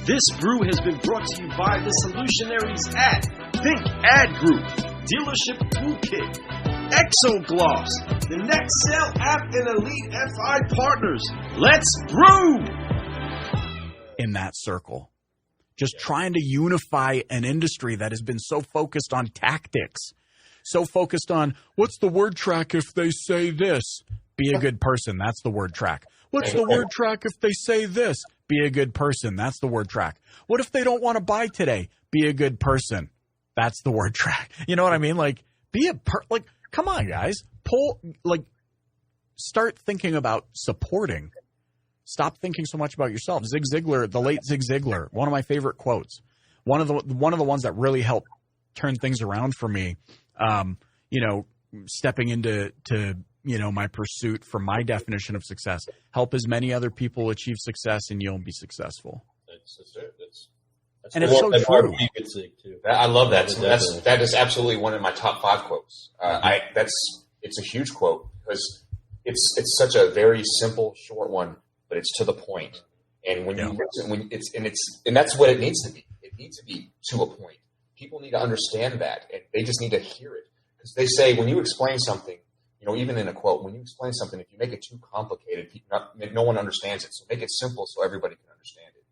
This brew has been brought to you by the solutionaries at Think Ad Group, Dealership Toolkit, Exogloss, the Nextel app, and Elite FI partners. Let's brew! In that circle, just trying to unify an industry that has been so focused on tactics, so focused on what's the word track if they say this? Be a good person. That's the word track. What's the word track if they say this? Be a good person. That's the word track. What if they don't want to buy today? Be a good person. That's the word track. You know what I mean? Like, come on, guys. Start thinking about supporting. Stop thinking so much about yourself. Zig Ziglar, the late Zig Ziglar, one of my favorite quotes. One of the ones that really helped turn things around for me. Stepping into my pursuit for my definition of success. Help as many other people achieve success, and you'll be successful. That's and it's so true. I love that. That is absolutely one of my top 5 quotes. It's a huge quote because it's such a very simple, short one, but it's to the point. And when you listen, and that's what it needs to be. It needs to be to a point. People need to understand that, and they just need to hear it. Because they say when you explain something, even in a quote, when you explain something, if you make it too complicated, no one understands it. So make it simple so everybody can understand it.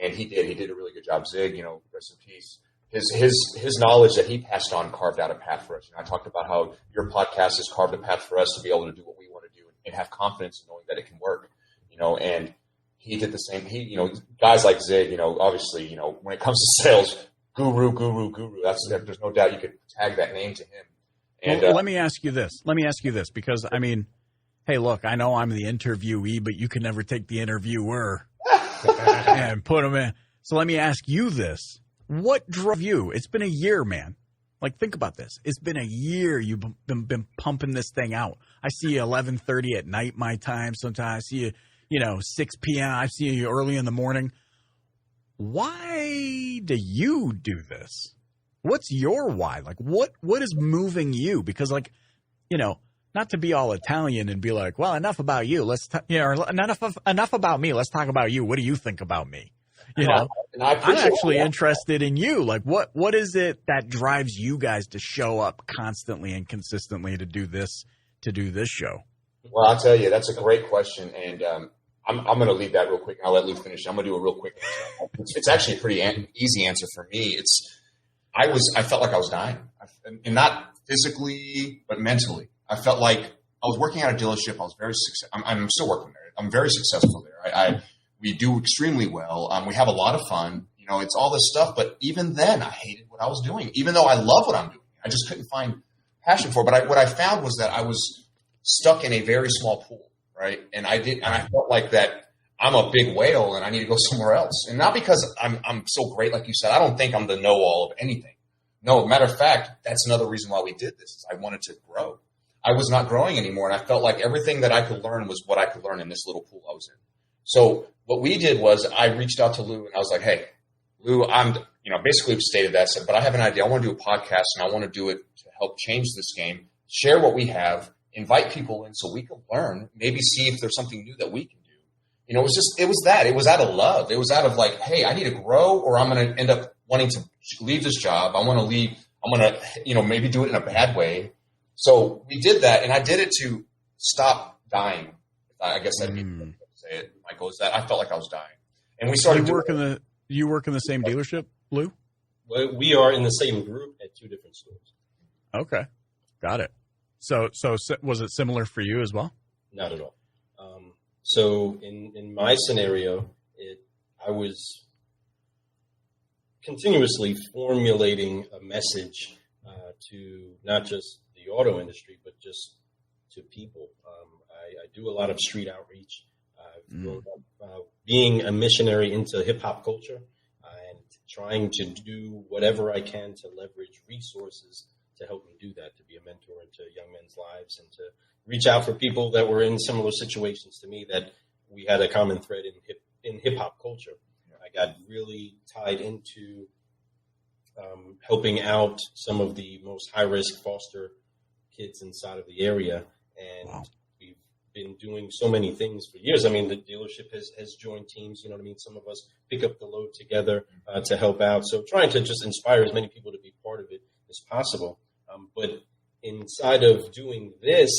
And he did. He did a really good job. Zig, rest in peace. His knowledge that he passed on carved out a path for us. I talked about how your podcast has carved a path for us to be able to do what we want to do and have confidence in knowing that it can work. And he did the same. Guys like Zig, obviously, when it comes to sales, guru. There's no doubt you could tag that name to him. And, let me ask you this. Because, hey, look, I know I'm the interviewee, but you can never take the interviewer and put them in. So let me ask you this. What drove you? It's been a year, man. Think about this. It's been a year you've been pumping this thing out. I see you 11:30 at night my time sometimes. I see you, 6 p.m. I see you early in the morning. Why do you do this? What's your why? What is moving you? Because, not to be all Italian and be like, well, enough about you. Enough about me. Let's talk about you. What do you think about me? I'm actually interested in you. What is it that drives you guys to show up constantly and consistently to do this show? Well, I'll tell you, that's a great question. And I'm going to leave that real quick. I'll let Lou finish. I'm going to do a real quick answer. It's actually a pretty easy answer for me. I felt like I was dying, and not physically, but mentally. I felt like I was working at a dealership. I was very successful. I'm still working there. I'm very successful there. We do extremely well. We have a lot of fun. It's all this stuff. But even then, I hated what I was doing. Even though I love what I'm doing, I just couldn't find passion for it. But what I found was that I was stuck in a very small pool, right? And I felt like that. I'm a big whale and I need to go somewhere else. And not because I'm so great, like you said. I don't think I'm the know-all of anything. No, matter of fact, that's another reason why we did this is I wanted to grow. I was not growing anymore, and I felt like everything that I could learn was what I could learn in this little pool I was in. So what we did was I reached out to Lou, and I was like, hey, Lou, basically stated that, said, but I have an idea. I want to do a podcast, and I want to do it to help change this game, share what we have, invite people in so we can learn, maybe see if there's something new that we can do. It was out of love. It was out of hey, I need to grow or I'm going to end up wanting to leave this job. I want to leave. I'm going to, maybe do it in a bad way. So we did that, and I did it to stop dying. I guess that'd be the way to say it, Michael, is that I felt like I was dying. And we started You work in the same dealership, Lou? Well, we are in the same group at 2 different stores. Okay. Got it. So was it similar for you as well? Not at all. So in my scenario, I was continuously formulating a message to not just the auto industry, but just to people. I do a lot of street outreach. I've grown up being a missionary into hip-hop culture and trying to do whatever I can to leverage resources to help me do that, to be a mentor into young men's lives and to reach out for people that were in similar situations to me that we had a common thread in hip-hop culture. I got really tied into helping out some of the most high-risk foster kids inside of the area, and we've been doing so many things for years. I mean, the dealership has joined teams, you know what I mean? Some of us pick up the load together to help out. So trying to just inspire as many people to be part of it as possible. But inside of doing this,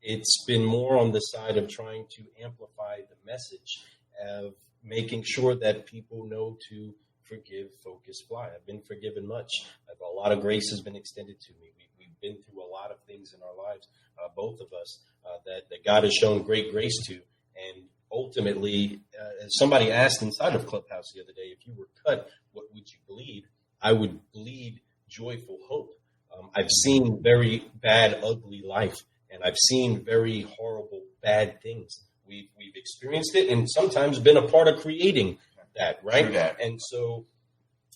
it's been more on the side of trying to amplify the message of making sure that people know to forgive, focus, fly. I've been forgiven much. A lot of grace has been extended to me. We've been through a lot of things in our lives, both of us, that God has shown great grace to. And ultimately, as somebody asked inside of Clubhouse the other day, if you were cut, what would you bleed? I would bleed joyful hope. I've seen very bad, ugly life, and I've seen very horrible, bad things. We've experienced it and sometimes been a part of creating that, right? And so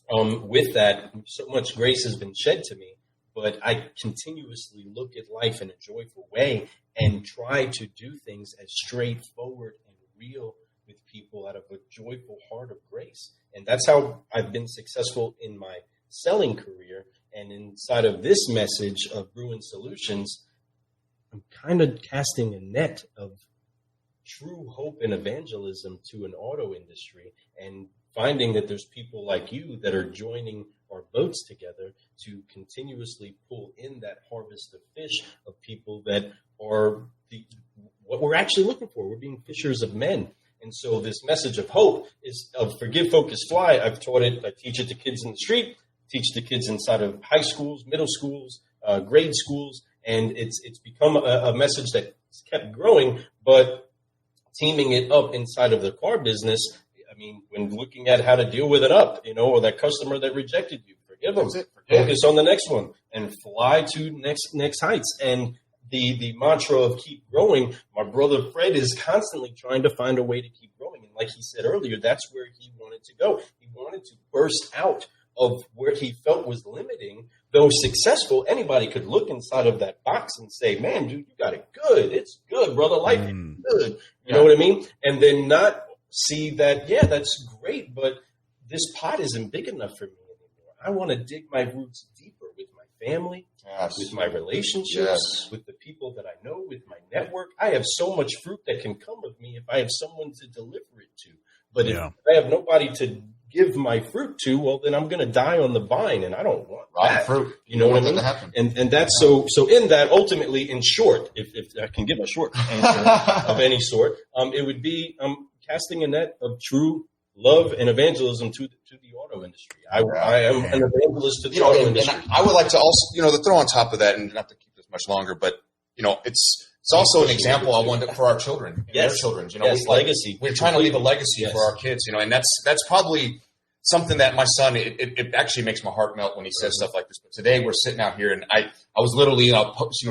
with that, so much grace has been shed to me, but I continuously look at life in a joyful way and try to do things as straightforward and real with people out of a joyful heart of grace. And that's how I've been successful in my selling career. And inside of this message of Brewing Solutions, I'm kind of casting a net of true hope and evangelism to an auto industry and finding that there's people like you that are joining our boats together to continuously pull in that harvest of fish of people that are what we're actually looking for. We're being fishers of men. And so this message of hope is of forgive, focus, fly. I've taught it. I teach it to kids in the street, teach the kids inside of high schools, middle schools, grade schools. And it's become a message that's kept growing, but teaming it up inside of the car business. I mean, when looking at how to deal with it up, or that customer that rejected you, forgive them, focus on the next one and fly to next heights. And the mantra of keep growing, my brother Fred is constantly trying to find a way to keep growing. And like he said earlier, that's where he wanted to go. He wanted to burst out of where he felt was limiting. Though successful, anybody could look inside of that box and say, man, dude, you got it good. It's good, brother. Life is good. You know what I mean? And then not see that, yeah, that's great, but this pot isn't big enough for me anymore. I want to dig my roots deeper with my family, with my relationships, with the people that I know, with my network. I have so much fruit that can come with me if I have someone to deliver it to. But if I have nobody to give my fruit to, well, then I'm going to die on the vine, and I don't want that. Fruit. You know what I mean? And that's so in that, ultimately, in short, if I can give a short answer of any sort, it would be casting a net of true love and evangelism to the auto industry. I am an evangelist to the auto industry. And I would like to also, to throw on top of that, and not to keep this much longer, but, it's also an example I want for our children, their children. Legacy. We're trying to leave a legacy for our kids, and that's probably something that my son, it actually makes my heart melt when he says stuff like this. But today we're sitting out here, and I was literally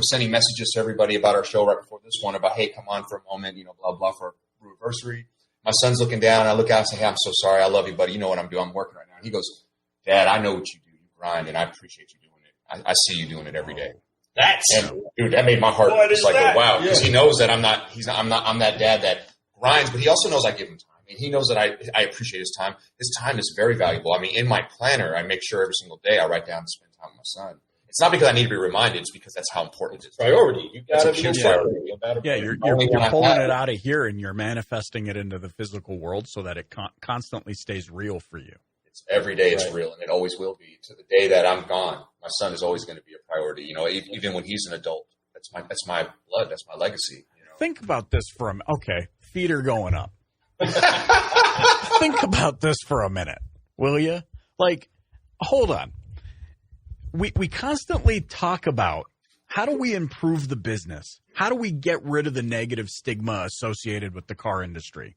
sending messages to everybody about our show right before this one about, hey, come on for a moment, blah, blah, for our anniversary. My son's looking down. I look out and say, hey, I'm so sorry. I love you, buddy. You know what I'm doing. I'm working right now. He goes, Dad, I know what you do. You grind, and I appreciate you doing it. I see you doing it every day. Dude, that made my heart just like, go, wow. Because he knows that I'm that dad that grinds, but he also knows I give him time. I mean, he knows that I appreciate his time. His time is very valuable. I mean, in my planner, I make sure every single day I write down and spend time with my son. It's not because I need to be reminded. It's because that's how important it is. Priority. You got to be a priority. You're pulling it out of here and you're manifesting it into the physical world so that it constantly stays real for you. It's every day it's real, and it always will be. To the day that I'm gone, my son is always going to be a priority. Even when he's an adult, that's my blood. That's my legacy. Think about this for a minute. Okay, feet are going up. Think about this for a minute, will you? Hold on. We constantly talk about how do we improve the business? How do we get rid of the negative stigma associated with the car industry?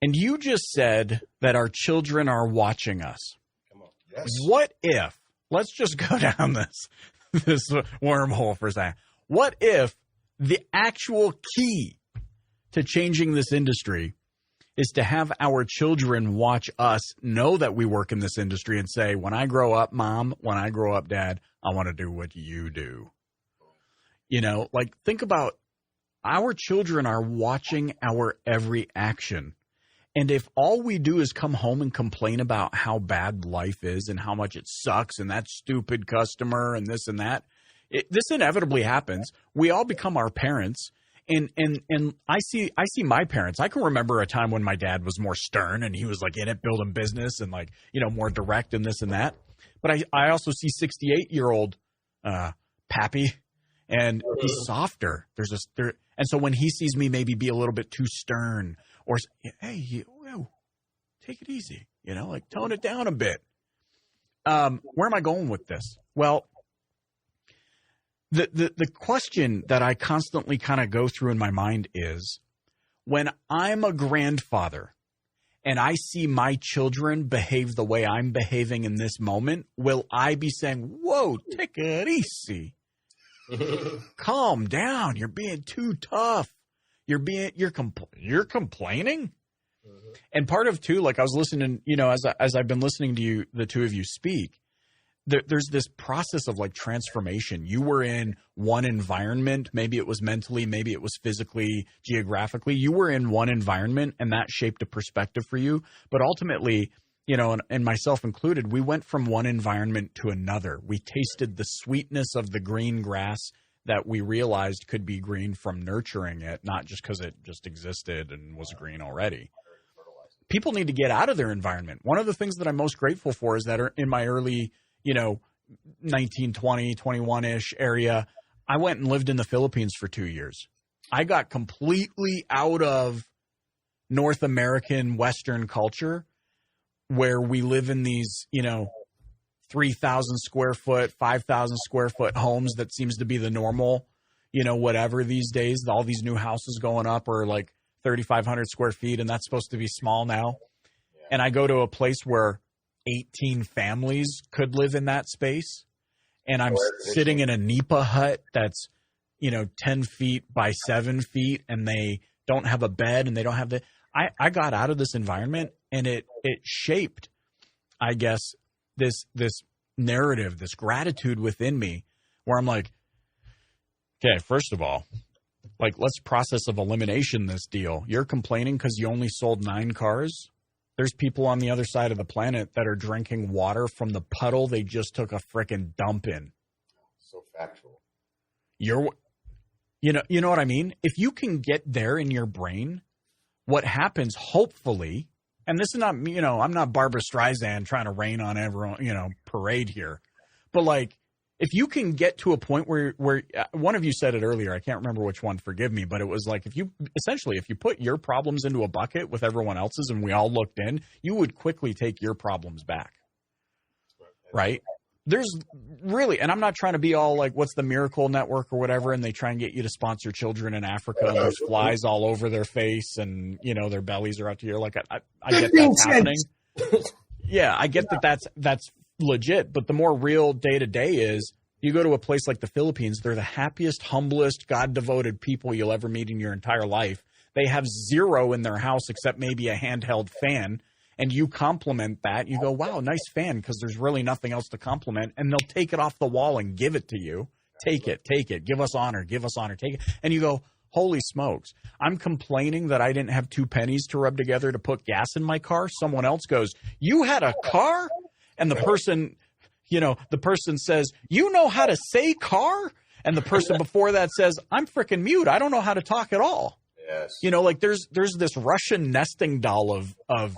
And you just said that our children are watching us. Come on. Yes. What if, let's just go down this wormhole for a second. What if the actual key to changing this industry is to have our children watch us, know that we work in this industry, and say, when I grow up, Mom, when I grow up, Dad, I want to do what you do. Think about our children are watching our every action. And if all we do is come home and complain about how bad life is and how much it sucks and that stupid customer and this and that, This inevitably happens. We all become our parents. And I see my parents. I can remember a time when my dad was more stern and he was like in it building business and like, more direct and this and that. But I also see 68-year-old Pappy, and he's softer. And so when he sees me maybe be a little bit too stern or, hey, take it easy, like tone it down a bit. Where am I going with this? Well, the question that I constantly kind of go through in my mind is, when I'm a grandfather and I see my children behave the way I'm behaving in this moment, will I be saying, whoa, take it easy. Calm down. You're being too tough. You're complaining. Mm-hmm. And part of too, like I was listening, as I've been listening to you, the two of you speak, there's this process of like transformation. You were in one environment, maybe it was mentally, maybe it was physically, geographically. You were in one environment and that shaped a perspective for you. But ultimately, and myself included, we went from one environment to another. We tasted the sweetness of the green grass that we realized could be green from nurturing it, not just because it just existed and was green already. People need to get out of their environment. One of the things that I'm most grateful for is that in my early 19, 20, 21-ish area, I went and lived in the Philippines for 2 years. I got completely out of North American Western culture where we live in these, 3,000 square foot, 5,000 square foot homes that seems to be the normal, whatever these days. All these new houses going up are like 3,500 square feet, and that's supposed to be small now. Yeah. And I go to a place where 18 families could live in that space, and I'm sitting in a nipa hut that's 10 feet by 7 feet, and they don't have a bed and they don't have I got out of this environment, and it shaped, I guess, this narrative, this gratitude within me where I'm like, okay, first of all, like, let's process of elimination this deal. You're complaining because you only sold 9 cars. There's people on the other side of the planet that are drinking water from the puddle they just took a frickin' dump in. So factual. You know what I mean? If you can get there in your brain, what happens, hopefully, and this is not, I'm not Barbara Streisand trying to rain on everyone, parade here. But like, if you can get to a point where one of you said it earlier, I can't remember which one, forgive me, but it was like, if you put your problems into a bucket with everyone else's and we all looked in, you would quickly take your problems back. Right? There's really, and I'm not trying to be all like, what's the Miracle Network or whatever, and they try and get you to sponsor children in Africa and there's flies all over their face and, their bellies are out to here. Like, I get that's happening. Yeah, I get that's legit, but the more real day-to-day is, you go to a place like the Philippines, they're the happiest, humblest, God-devoted people you'll ever meet in your entire life. They have zero in their house except maybe a handheld fan. And you compliment that. You go, wow, nice fan, because there's really nothing else to compliment. And they'll take it off the wall and give it to you. Take it. Give us honor, take it. And you go, holy smokes. I'm complaining that I didn't have 2 pennies to rub together to put gas in my car. Someone else goes, you had a car? And the person says, you know how to say car? And the person before that says, I'm freaking mute. I don't know how to talk at all. Yes. Like there's this Russian nesting doll of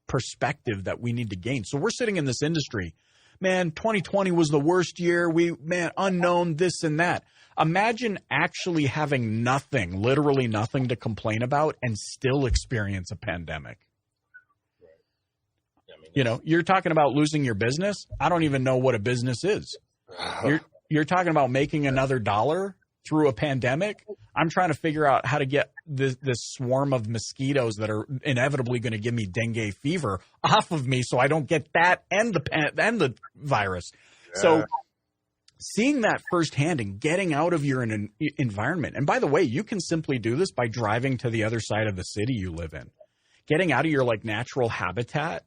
perspective that we need to gain. So we're sitting in this industry, man, 2020 was the worst year. Unknown, this and that. Imagine actually having nothing, literally nothing to complain about and still experience a pandemic. You're talking about losing your business. I don't even know what a business is. You're talking about making another dollar through a pandemic. I'm trying to figure out how to get this swarm of mosquitoes that are inevitably going to give me dengue fever off of me so I don't get that and the virus. Yeah. So seeing that firsthand and getting out of your environment. And by the way, you can simply do this by driving to the other side of the city you live in. Getting out of your natural habitat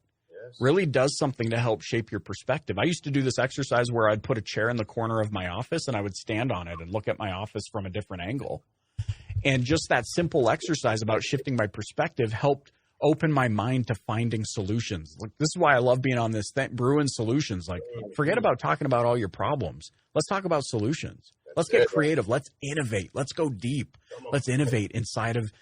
really does something to help shape your perspective. I used to do this exercise where I'd put a chair in the corner of my office and I would stand on it and look at my office from a different angle. And just that simple exercise about shifting my perspective helped open my mind to finding solutions. Like, this is why I love being on this thing, brewing solutions. Like, forget about talking about all your problems. Let's talk about solutions. Let's get creative. Let's innovate. Let's go deep. Let's innovate inside of,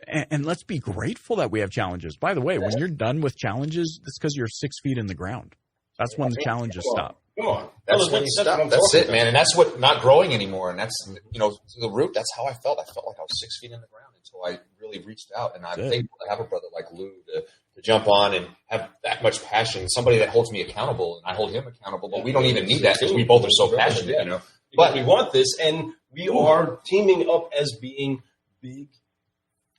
and let's be grateful that we have challenges. By the way, when you're done with challenges, it's because you're 6 feet in the ground. That's when the challenges stop. Come on. That's when you stop. That's it, man. And that's what not growing anymore. And that's, the root, that's how I felt. I felt like I was 6 feet in the ground until I really reached out. And I'm thankful to have a brother like Lou to jump on and have that much passion. Somebody that holds me accountable and I hold him accountable. But we don't even need that because we both are so passionate, But we want this, and we are teaming up as being big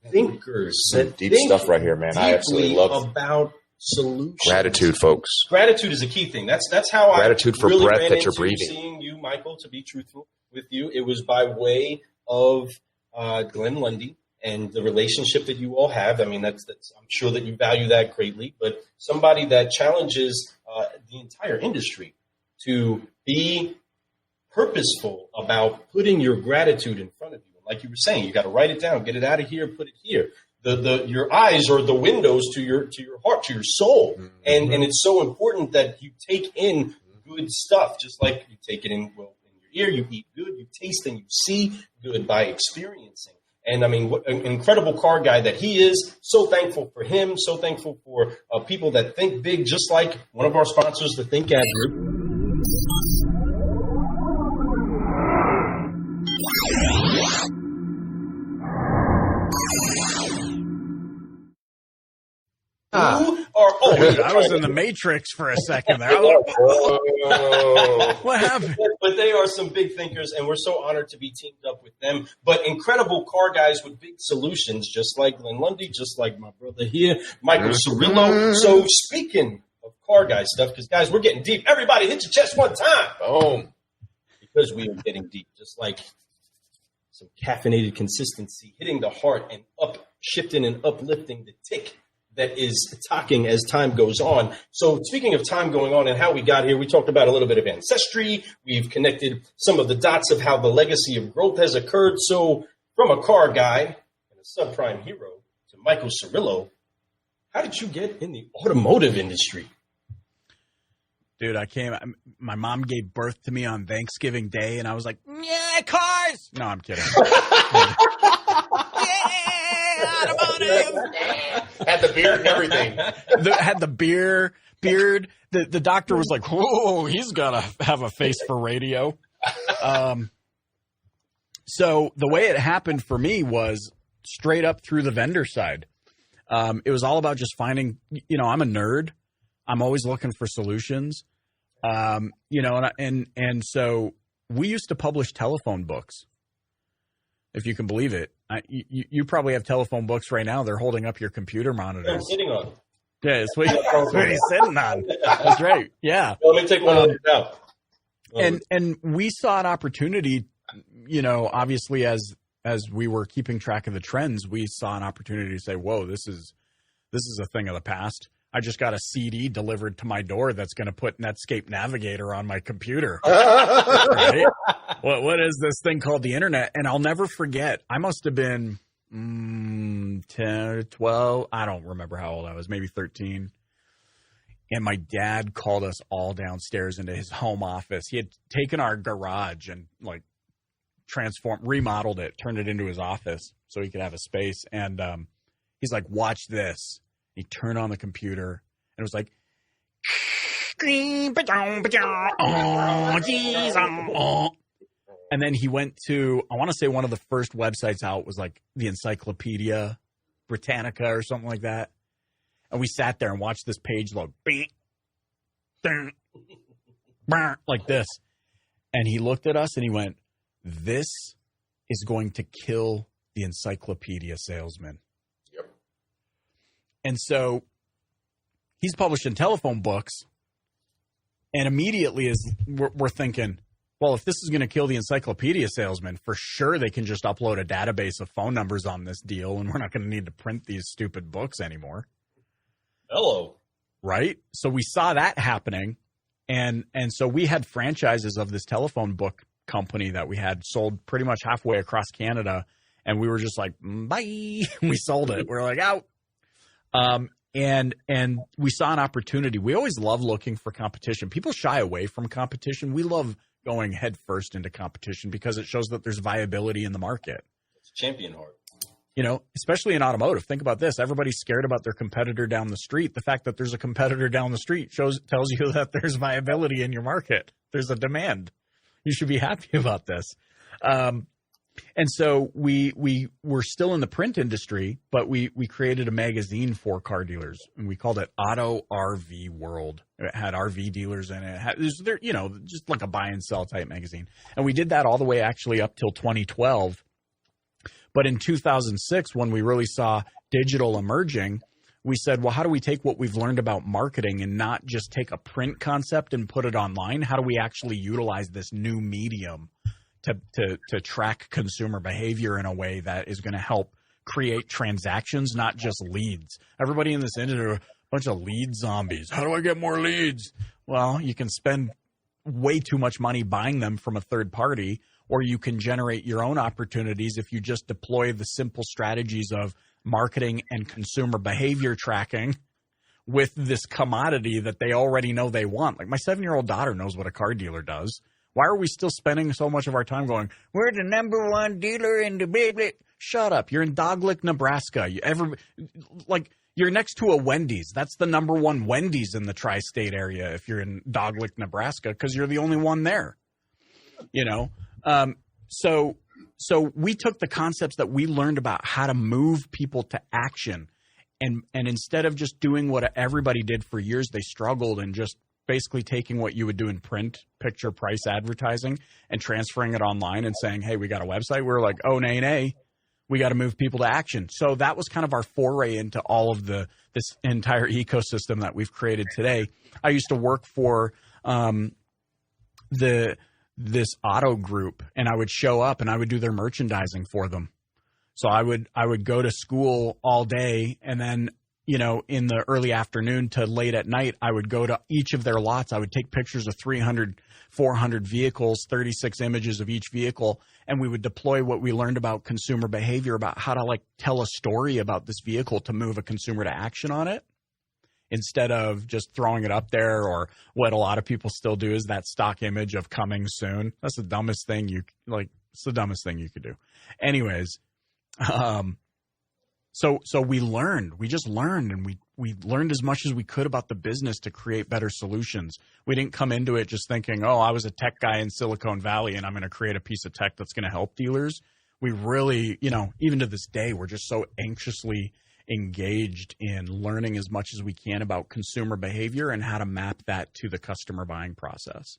thinkers. Some deep stuff right here, man. I absolutely love about solutions. Gratitude, folks. Gratitude is a key thing. That's how gratitude for really breath that you're breathing. Seeing you, Michael, to be truthful with you, it was by way of Glenn Lundy and the relationship that you all have. I mean, that's I'm sure that you value that greatly. But somebody that challenges the entire industry to be purposeful about putting your gratitude in front of you. Like you were saying, you got to write it down, get it out of here, put it here. Your eyes are the windows to your heart, to your soul. Mm-hmm. And it's so important that you take in good stuff, just like you take it in your ear, you eat good, you taste and you see good by experiencing. And I mean, what an incredible car guy that he is. So thankful for him, so thankful for people that think big, just like one of our sponsors, the Think Ad Group. I was in the Matrix for a second there. What happened? But they are some big thinkers, and we're so honored to be teamed up with them. But incredible car guys with big solutions, just like Glenn Lundy, just like my brother here, Michael Cirillo. So speaking of car guy stuff, because, guys, we're getting deep. Everybody hit your chest one time. Boom. Because we are getting deep, just like some caffeinated consistency, hitting the heart and shifting and uplifting the tick that is talking as time goes on. So speaking of time going on and how we got here, we talked about a little bit of ancestry. We've connected some of the dots of how the legacy of growth has occurred. So from a car guy and a subprime hero to Michael Cirillo, how did you get in the automotive industry? Dude, my mom gave birth to me on Thanksgiving Day, and I was like, yeah, cars! No, I'm kidding. Yeah, automotive! Had the beard and everything. Had the beard. The doctor was like, whoa, he's got to have a face for radio. So the way it happened for me was straight up through the vendor side. It was all about just finding, I'm a nerd. I'm always looking for solutions, and so we used to publish telephone books, if you can believe it. You probably have telephone books right now. They're holding up your computer monitors. I'm sitting on. Yeah, that's what he's sitting on. That's right. Yeah. Well, let me take one of those out. And we saw an opportunity, obviously as we were keeping track of the trends, we saw an opportunity to say, whoa, this is a thing of the past. I just got a CD delivered to my door that's going to put Netscape Navigator on my computer. Right? What is this thing called the internet? And I'll never forget. I must have been 10 or 12. I don't remember how old I was, maybe 13. And my dad called us all downstairs into his home office. He had taken our garage and remodeled it, turned it into his office so he could have a space. And he's like, watch this. He turned on the computer, and it was like, and then he went to, I want to say one of the first websites out was like the Encyclopedia Britannica or something like that. And we sat there and watched this page load, like this. And he looked at us and he went, this is going to kill the encyclopedia salesman. And so he's publishing telephone books, and immediately we're thinking, well, if this is going to kill the encyclopedia salesman, for sure they can just upload a database of phone numbers on this deal, and we're not going to need to print these stupid books anymore. Hello. Right? So we saw that happening, and so we had franchises of this telephone book company that we had sold pretty much halfway across Canada. And we were just like, bye. We sold it. We're like, out. And we saw an opportunity. We always love looking for competition. People shy away from competition. We love going head first into competition because it shows that there's viability in the market. It's champion heart. You know, especially in automotive. Think about this. Everybody's scared about their competitor down the street. The fact that there's a competitor down the street tells you that there's viability in your market. There's a demand. You should be happy about this. And so we were still in the print industry, but we created a magazine for car dealers, and we called it Auto RV World. It had RV dealers in it. It was there, you know, just like a buy and sell type magazine. And we did that all the way actually up till 2012. But in 2006, when we really saw digital emerging, we said, well, how do we take what we've learned about marketing and not just take a print concept and put it online? How do we actually utilize this new medium to track consumer behavior in a way that is going to help create transactions, not just leads? Everybody in this industry are a bunch of lead zombies. How do I get more leads? Well, you can spend way too much money buying them from a third party, or you can generate your own opportunities if you just deploy the simple strategies of marketing and consumer behavior tracking with this commodity that they already know they want. Like my 7-year-old daughter knows what a car dealer does. Why are we still spending so much of our time going, we're the number one dealer in the blah, blah. Shut up. You're in Doglick, Nebraska. You're next to a Wendy's. That's the number one Wendy's in the tri-state area if you're in Doglick, Nebraska, because you're the only one there. You know? So we took the concepts that we learned about how to move people to action, and instead of just doing what everybody did for years, they struggled and just basically taking what you would do in print, picture price advertising, and transferring it online and saying, hey, we got a website. We were like, oh, nay, we got to move people to action. So that was kind of our foray into all of this entire ecosystem that we've created today. I used to work for this auto group, and I would show up and I would do their merchandising for them. So I would go to school all day, and then, you know, in the early afternoon to late at night, I would go to each of their lots. I would take pictures of 300, 400 vehicles, 36 images of each vehicle, and we would deploy what we learned about consumer behavior, about how to like tell a story about this vehicle to move a consumer to action on it, instead of just throwing it up there, or what a lot of people still do is that stock image of coming soon. That's the dumbest thing it's the dumbest thing you could do. Anyways, so we just learned, and we learned as much as we could about the business to create better solutions. We didn't come into it just thinking, oh, I was a tech guy in Silicon Valley and I'm going to create a piece of tech that's going to help dealers. We really, you know, even to this day, we're just so anxiously engaged in learning as much as we can about consumer behavior and how to map that to the customer buying process.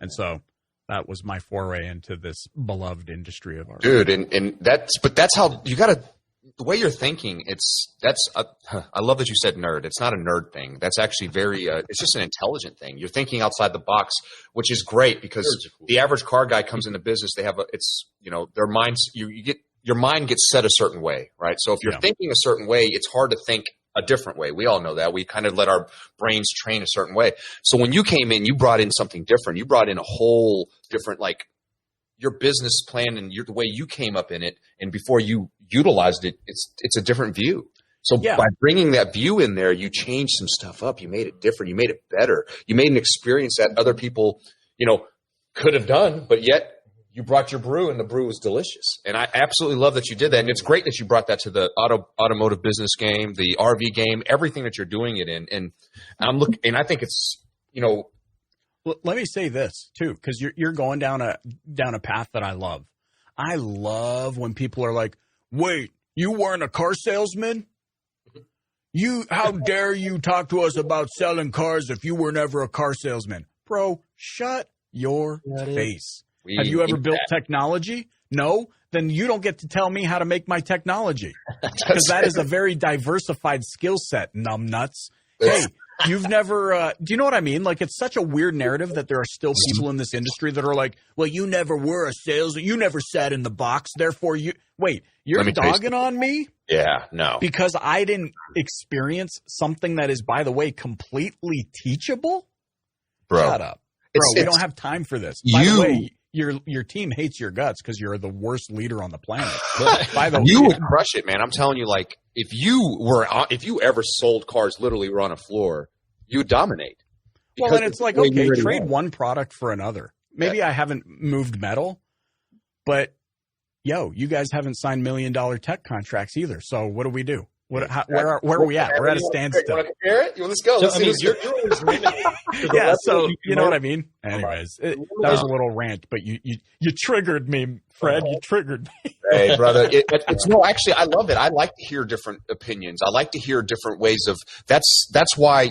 And so that was my foray into this beloved industry of ours. Dude, and that's how you got to, the way you're thinking, I love that you said nerd. It's not a nerd thing. That's actually it's just an intelligent thing. You're thinking outside the box, which is great, because the average car guy comes into business, their minds, your mind gets set a certain way, right? So if you're thinking a certain way, it's hard to think a different way. We all know that. We kind of let our brains train a certain way. So when you came in, you brought in something different. You brought in a whole different, like, your business plan and the way you came up in it, and before you utilized it, it's a different view. So by bringing that view in there, you changed some stuff up. You made it different. You made it better. You made an experience that other people, could have done, but yet you brought your brew, and the brew was delicious. And I absolutely love that you did that. And it's great that you brought that to the automotive business game, the RV game, everything that you're doing it in. And I think it's, let me say this too, because you're going down a path that I love. I love when people are like, "Wait, you weren't a car salesman? How dare you talk to us about selling cars if you were never a car salesman?" Bro, shut your face. Have you ever built technology? No? Then you don't get to tell me how to make my technology, because that is a very diversified skill set, numbnuts. Hey. You've never, do you know what I mean? Like, it's such a weird narrative that there are still people in this industry that are like, well, you never were a salesman. You never sat in the box. Therefore, you're dogging on me? Yeah, no. Because I didn't experience something that is, by the way, completely teachable? Bro. Shut up. Bro, we don't have time for this. By the way, your team hates your guts because you're the worst leader on the planet. By the way, you would crush it, man. I'm telling you, like if you ever sold cars literally were on a floor, you would dominate. Well, and it's like, okay, trade one product for another. Maybe I haven't moved metal, but you guys haven't signed $1 million tech contracts either. So what do we do? Where are we at? We're at a standstill. You want to compare it? Let's go. So, I mean, you're always limited. Yeah, so you know what I mean? Anyways, that was a little rant, but you triggered me, Fred. You triggered me. Hey, brother. It's no, actually, I love it. I like to hear different opinions. I like to hear different ways of – that's why,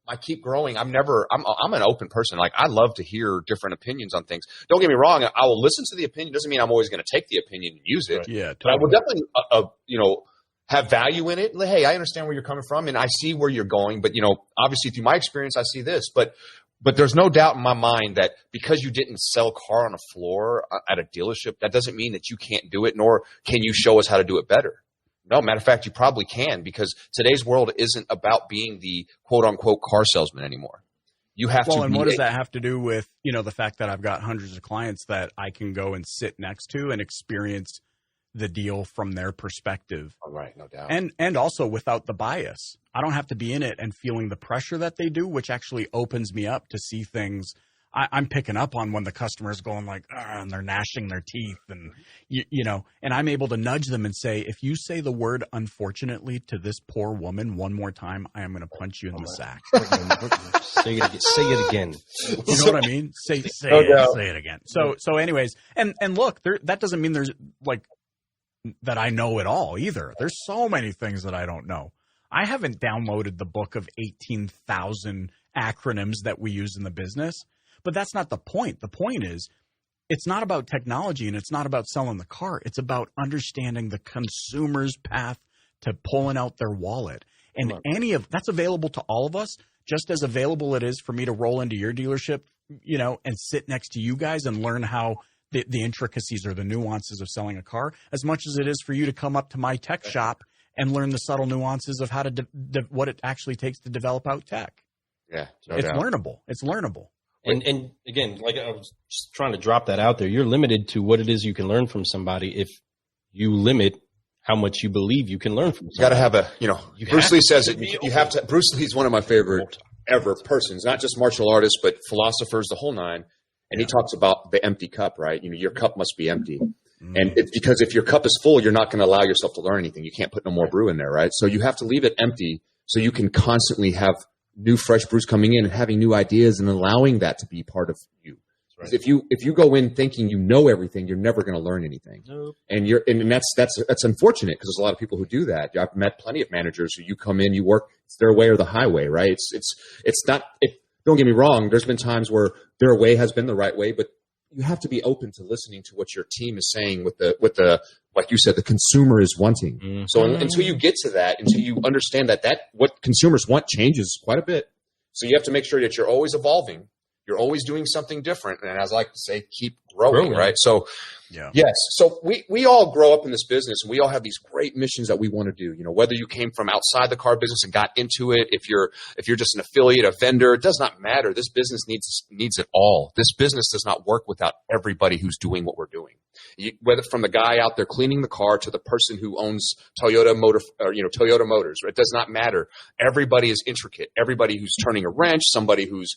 I keep growing. I'm an open person. Like, I love to hear different opinions on things. Don't get me wrong. I will listen to the opinion. Doesn't mean I'm always going to take the opinion and use it. Yeah, totally. But I will definitely, have value in it. Hey, I understand where you're coming from, and I see where you're going. But, obviously through my experience, I see this. But there's no doubt in my mind that because you didn't sell a car on a floor at a dealership, that doesn't mean that you can't do it, nor can you show us how to do it better. No, matter of fact, you probably can, because today's world isn't about being the quote-unquote car salesman anymore. You have to. Well, and what does that have to do with, the fact that I've got hundreds of clients that I can go and sit next to and experience the deal from their perspective. All right, no doubt. And also without the bias. I don't have to be in it and feeling the pressure that they do, which actually opens me up to see things I'm picking up on when the customer's going like, and they're gnashing their teeth and, and I'm able to nudge them and say, if you say the word unfortunately to this poor woman one more time, I am going to punch you in the sack. Say it again. You know what I mean? Say it again. So anyways, and look, that doesn't mean there's like, that I know it all either. There's so many things that I don't know. I haven't downloaded the book of 18,000 acronyms that we use in the business, but that's not the point. The point is it's not about technology and it's not about selling the car. It's about understanding the consumer's path to pulling out their wallet. And that's available to all of us, just as available it is for me to roll into your dealership, and sit next to you guys and learn how the intricacies or the nuances of selling a car, as much as it is for you to come up to my tech shop and learn the subtle nuances of how to what it actually takes to develop out tech. Yeah, it's learnable. It's learnable. And again, like I was just trying to drop that out there, you're limited to what it is you can learn from somebody if you limit how much you believe you can learn from somebody. You got to have Bruce Lee says it. You have to. Bruce Lee's one of my favorite ever persons, not just martial artists, but philosophers, the whole nine. And he talks about the empty cup, right? Your cup must be empty. And it's because if your cup is full, you're not going to allow yourself to learn anything. You can't put no more brew in there, right? So you have to leave it empty so you can constantly have new, fresh brews coming in and having new ideas and allowing that to be part of you. Right. If you go in thinking you know everything, you're never going to learn anything. Nope. And that's unfortunate because there's a lot of people who do that. I've met plenty of managers who you come in, you work, it's their way or the highway, right? It's not. Don't get me wrong. There's been times where their way has been the right way, but you have to be open to listening to what your team is saying with the like you said, the consumer is wanting. Mm-hmm. So until you get to that, until you understand that what consumers want changes quite a bit. So you have to make sure that you're always evolving. You're always doing something different. And as I like to say, keep growing, right? So, yes. So we all grow up in this business and we all have these great missions that we want to do. Whether you came from outside the car business and got into it, if you're just an affiliate, a vendor, it does not matter. This business needs it all. This business does not work without everybody who's doing what we're doing. Whether from the guy out there cleaning the car to the person who owns Toyota Motors, right? It does not matter. Everybody is intricate. Everybody who's turning a wrench, somebody who's,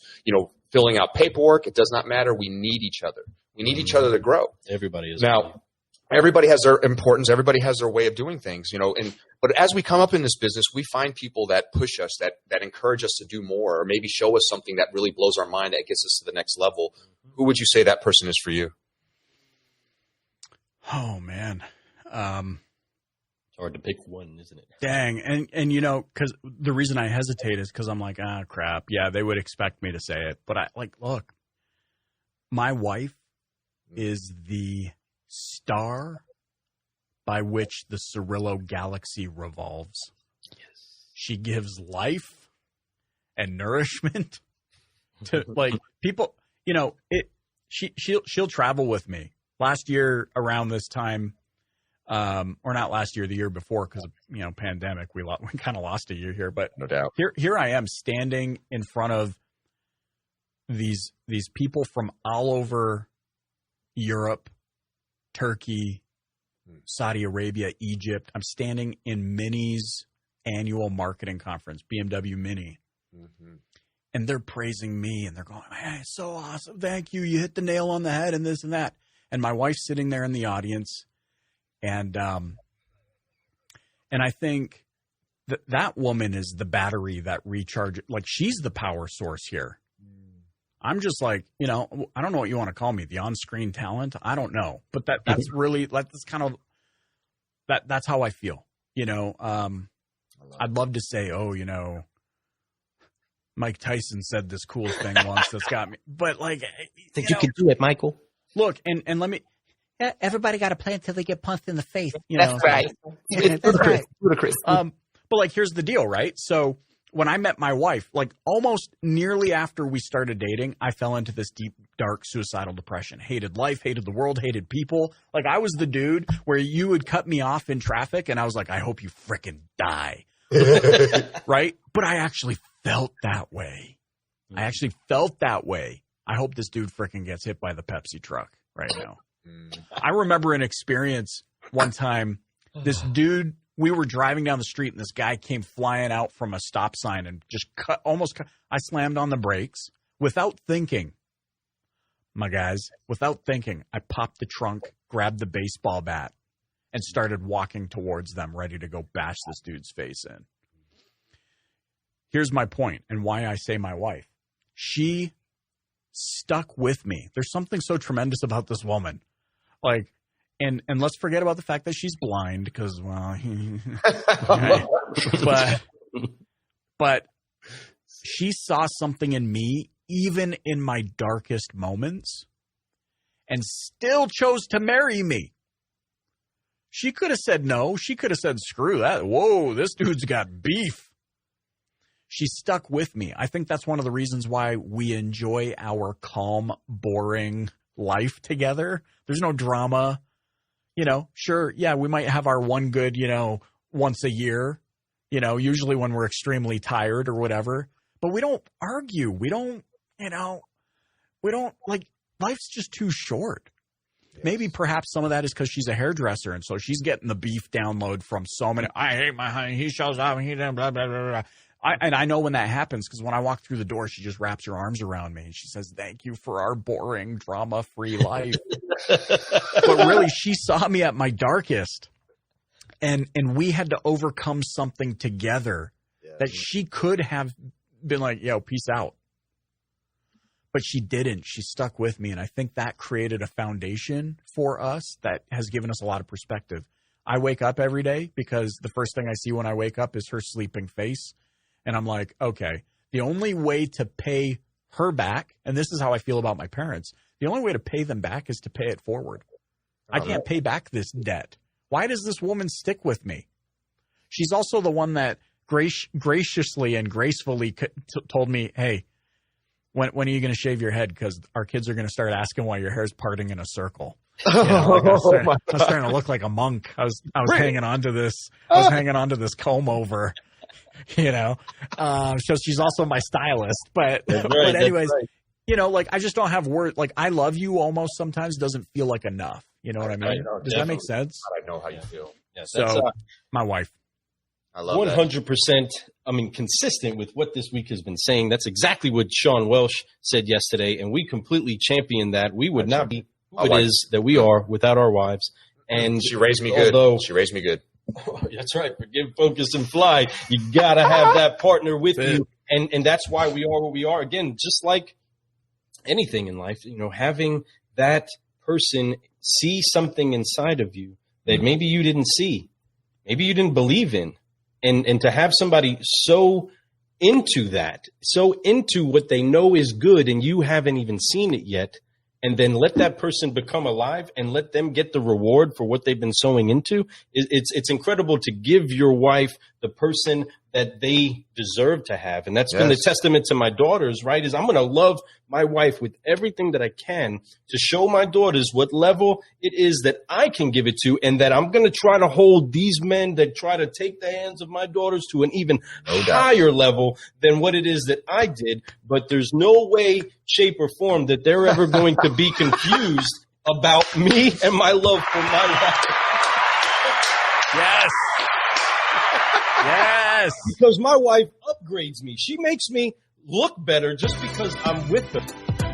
filling out paperwork. It does not matter. We need each other. We need each other to grow. Everybody is. Now, everybody has their importance. Everybody has their way of doing things, but as we come up in this business, we find people that push us, that encourage us to do more, or maybe show us something that really blows our mind, that gets us to the next level. Who would you say that person is for you? Oh, man. It's hard to pick one, isn't it? Dang. And because the reason I hesitate is because I'm like, crap. Yeah, they would expect me to say it. But look, my wife is the star by which the Cirillo galaxy revolves. Yes. She gives life and nourishment to people, she'll travel with me. Last year around this time, or not last year, the year before, because of pandemic, we kind of lost a year here. But no doubt, here I am standing in front of these people from all over, Europe, Turkey, Saudi Arabia, Egypt. I'm standing in Mini's annual marketing conference, BMW Mini. Mm-hmm. And they're praising me, and they're going, "Man, it's so awesome. Thank you. You hit the nail on the head," and this and that. And my wife's sitting there in the audience, and I think that woman is the battery that recharges. Like, she's the power source here. I'm just like, I don't know what you want to call me, the on-screen talent. I don't know, but that's really, that's kind of that's how I feel. I'd love to say, Mike Tyson said this cool thing once that's got me. But, like, think you can do it, Michael. Look, and let me. Yeah, everybody got to play until they get punched in the face. That's right. That's right. Ludicrous. But, like, here's the deal, right? So when I met my wife, like, almost nearly after we started dating, I fell into this deep, dark, suicidal depression. Hated life, hated the world, hated people. Like, I was the dude where you would cut me off in traffic, and I was like, I hope you frickin' die. Right? But I actually felt that way. I hope this dude frickin' gets hit by the Pepsi truck right now. I remember an experience one time. This dude, we were driving down the street, and this guy came flying out from a stop sign and just I slammed on the brakes without thinking. Without thinking, I popped the trunk, grabbed the baseball bat, and started walking towards them, ready to go bash this dude's face in. Here's my point, and why I say my wife. She stuck with me. There's something so tremendous about this woman. Like, and let's forget about the fact that she's blind, because, well, but she saw something in me, even in my darkest moments, and still chose to marry me. She could have said no. She could have said, screw that. Whoa, this dude's got beef. She stuck with me. I think that's one of the reasons why we enjoy our calm, boring life together. There's no drama. Sure, yeah, we might have our one good, once a year, usually when we're extremely tired or whatever. But we don't argue. We don't, like, life's just too short. Yes. Maybe perhaps some of that is because she's a hairdresser, and so she's getting the beef download from so many. I hate my honey. He shows up and he blah, blah, blah, blah. I know when that happens, because when I walk through the door, she just wraps her arms around me and she says, "Thank you for our boring, drama-free life." But really, she saw me at my darkest, and we had to overcome something together that she could have been like, "Yo, peace out." But she didn't. She stuck with me, and I think that created a foundation for us that has given us a lot of perspective. I wake up every day because the first thing I see when I wake up is her sleeping face. And I'm like, okay, the only way to pay her back, and this is how I feel about my parents, the only way to pay them back is to pay it forward. I can't pay back this debt. Why does this woman stick with me? She's also the one that graciously and gracefully told me, "Hey, when are you going to shave your head? Because our kids are going to start asking why your hair's parting in a circle." I was starting to look like a monk. I was hanging on to this. I was hanging on to this comb over. So she's also my stylist, but anyways, like, I just don't have words. Like, I love you almost sometimes doesn't feel like enough. You know what I mean? Does that make sense? I know how you feel. Yeah, so my wife. I love 100%. I mean, consistent with what this week has been saying. That's exactly what Sean Welsh said yesterday. And we completely champion that. We would not be who it is that we are without our wives. And she raised me good. She raised me good. That's right. Forgive, focus, and fly. You got to have that partner with you. And that's why we are where we are. Again, just like anything in life, having that person see something inside of you that maybe you didn't see, maybe you didn't believe in. And to have somebody so into that, so into what they know is good and you haven't even seen it yet, and then let that person become alive and let them get the reward for what they've been sowing into. It's incredible to give your wife the person that they deserve to have. And that's been the testament to my daughters, right? Is I'm going to love my wife with everything that I can to show my daughters what level it is that I can give it to, and that I'm going to try to hold these men that try to take the hands of my daughters to an even higher level than what it is that I did. But there's no way, shape, or form that they're ever going to be confused about me and my love for my wife. Yes. Yes. Because my wife upgrades me. She makes me look better just because I'm with her.